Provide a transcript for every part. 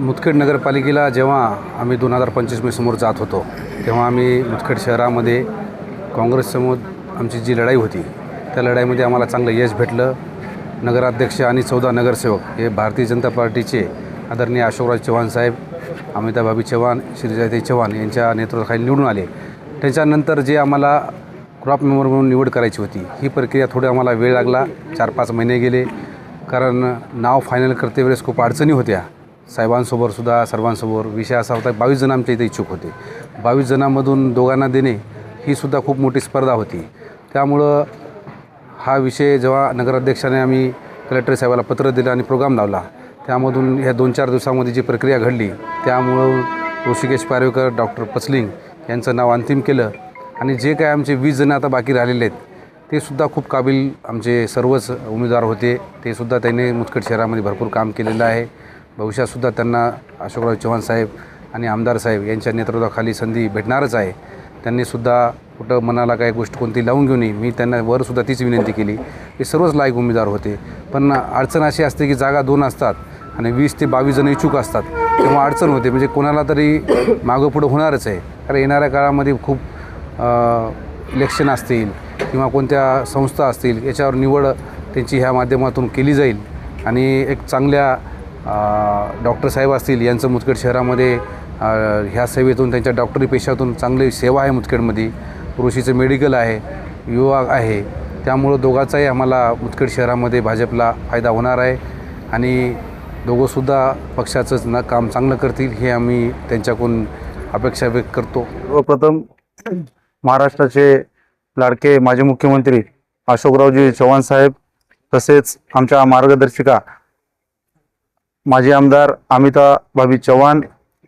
मुदखेड नगरपालिकेला जेव्हा आम्ही 2025 समोर जात होतो तेव्हा आम्ही मुदखेड शहरामध्ये काँग्रेससमोर आमची जी लढाई होती त्या लढाईमध्ये आम्हाला चांगलं यश भेटलं। नगराध्यक्ष आणि 14 नगरसेवक हे भारतीय जनता पार्टीचे आदरणीय अशोकराव चव्हाण साहेब, अमिताभाई चव्हाण, श्रीजयताई चव्हाण यांच्या नेतृत्वाखाली निवडून आले। त्याच्यानंतर जे आम्हाला क्रॉप मेंबर म्हणून निवड करायची होती ही प्रक्रिया थोडी आम्हाला वेळ लागला, 4-5 महिने गेले, कारण नाव फायनल करते वेळेस खूप अडचणी होत्या साहेबांसोबतसुद्धा सर्वांसमोर। विषय असा होता 22 जण आमच्या इथे इच्छुक होते, 22 जणांमधून दोघांना देणे ही सुद्धा खूप मोठी स्पर्धा होती। त्यामुळं हा विषय जेव्हा नगराध्यक्षाने आम्ही कलेक्टर साहेबाला पत्र दिलं आणि प्रोग्राम लावला, त्यामधून ह्या 2-4 दिवसामध्ये जी प्रक्रिया घडली त्यामुळं ऋषिकेश पारवेकर, डॉक्टर पचलिंग यांचं नाव अंतिम केलं आणि जे काय आमचे 20 जण आता बाकी राहिलेले आहेत ते सुद्धा खूप काबिल आमचे सर्वच उमेदवार होते। ते सुद्धा त्यांनी मुदखेड शहरामध्ये भरपूर काम केलेलं आहे। भविष्यातसुद्धा त्यांना अशोकराव चव्हाण साहेब आणि आमदार साहेब यांच्या नेतृत्वाखाली संधी भेटणारच आहे। त्यांनीसुद्धा कुठं मनाला काही गोष्ट कोणती लावून घेऊ नये, मी त्यांना वरसुद्धा तीच विनंती केली की सर्वच लायक उमेदवार होते, पण अडचण अशी असते की जागा 2 असतात आणि 20 ते 22 जण इच्छुक असतात, तेव्हा अडचण होते। म्हणजे कोणाला तरी मागं पुढं होणारच आहे, कारण येणाऱ्या काळामध्ये खूप इलेक्शन असतील किंवा कोणत्या संस्था असतील याच्यावर निवड त्यांची ह्या माध्यमातून केली जाईल आणि एक चांगल्या डॉक्टर साहेब असतील यांचं मुदखेड शहरामध्ये ह्या सेवेतून त्यांच्या डॉक्टरी पेशातून चांगली सेवा आहे मुदखेडमध्ये, ऋषीचं मेडिकल आहे, युवा आहे, त्यामुळं दोघांचाही आम्हाला मुदखेड शहरामध्ये भाजपला फायदा होणार आहे आणि दोघंसुद्धा पक्षाचं काम चांगलं करतील हे आम्ही त्यांच्याकडून अपेक्षा व्यक्त करतो। सर्वप्रथम महाराष्ट्राचे लाडके माजी मुख्यमंत्री अशोकरावजी चव्हाण साहेब, तसेच आमच्या मार्गदर्शिका माजी आमदार अमिताभाई चव्हाण,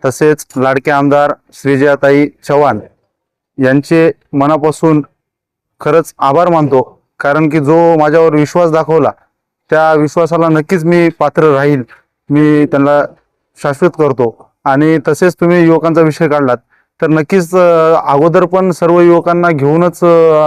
तसेच लाडके आमदार श्रीजयताई चव्हाण यांचे मनापासून खरंच आभार मानतो, कारण की जो माझ्यावर विश्वास दाखवला त्या विश्वासाला नक्कीच मी पात्र राहील, मी त्यांना शाश्वत करतो। आणि तसेच तुम्ही युवकांचा विषय काढलात तर नक्कीच अगोदर पण सर्व युवकांना घेऊनच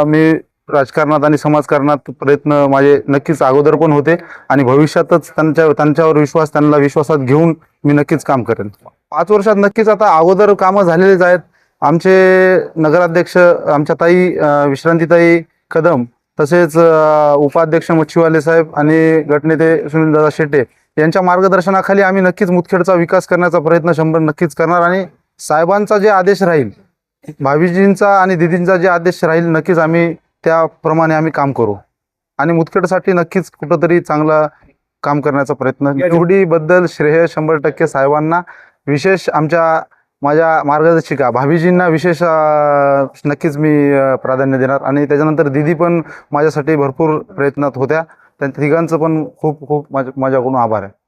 मी राजकारणात आणि समाजकारणात प्रयत्न माझे नक्कीच अगोदर पण होते आणि भविष्यातच त्यांच्यावर विश्वास, त्यांना विश्वासात घेऊन मी नक्कीच काम करेन। 5 वर्षात नक्कीच आता अगोदर कामं झालेलेच आहेत। आमचे नगराध्यक्ष आमच्या ताई विश्रांतीताई कदम, तसेच उपाध्यक्ष मच्छीवाले साहेब आणि गटनेते सुनीलदादा शेट्टे यांच्या मार्गदर्शनाखाली आम्ही नक्कीच मुदखेडचा विकास करण्याचा प्रयत्न 100 नक्कीच करणार आणि साहेबांचा जे आदेश राहील, भाभीजींचा आणि दिदींचा जे आदेश राहील नक्कीच आम्ही त्याप्रमाणे आम्ही काम करू आणि मुदखेडसाठी नक्कीच कुठंतरी चांगला काम करण्याचा प्रयत्न। निवडीबद्दल श्रेय 100% साहेबांना, विशेष माझ्या मार्गदर्शिका भाभीजींना विशेष नक्कीच मी प्राधान्य देणार आणि त्याच्यानंतर दिदी पण माझ्यासाठी भरपूर प्रयत्नात होत्या, त्या तिघांचं पण खूप खूप माझ्याकडून आभार आहे।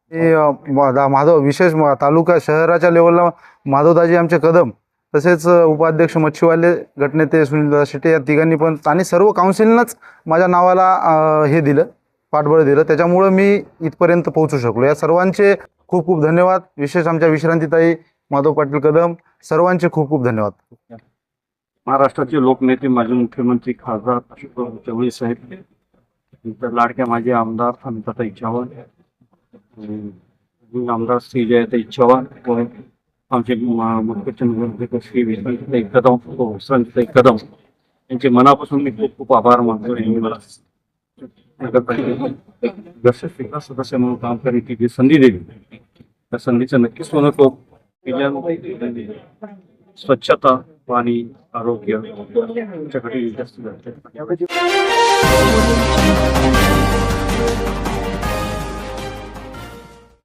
माधव विशेष तालुका शहराच्या लेवलला माधवदाजी आमचे कदम, तसेच उपाध्यक्ष मच्छीवाले, गटनेते सुनीलदादा शेट्टे या तिघांनी पण आणि सर्व काउन्सिलनंच माझ्या नावाला हे दिलं, पाठबळ दिलं, त्याच्यामुळं मी इथपर्यंत पोहोचू शकलो। या सर्वांचे खूप खूप धन्यवाद। विशेष आमच्या विश्रांतीताई, माधव पाटील कदम, सर्वांचे खूप खूप धन्यवाद। महाराष्ट्राचे लोकनेते माजी मुख्यमंत्री खासदार अशोकराव चव्हाण साहेब, लाडक्या माजी आमदार अमिताताई चव्हाण, आमदार श्रीजयताई चव्हाण व आमचे मुख्यमंत्री नगराध्यक्ष श्री विश्रांतीताई कदम यांचे मनापासून मी खूप खूप आभार मानतो। यांनी मला विकास सदस्य म्हणून काम करण्याची जी संधी दिली त्या संधीचं नक्कीच सोनं तो स्वच्छता, पाणी, आरोग्य याच्याकडे जास्त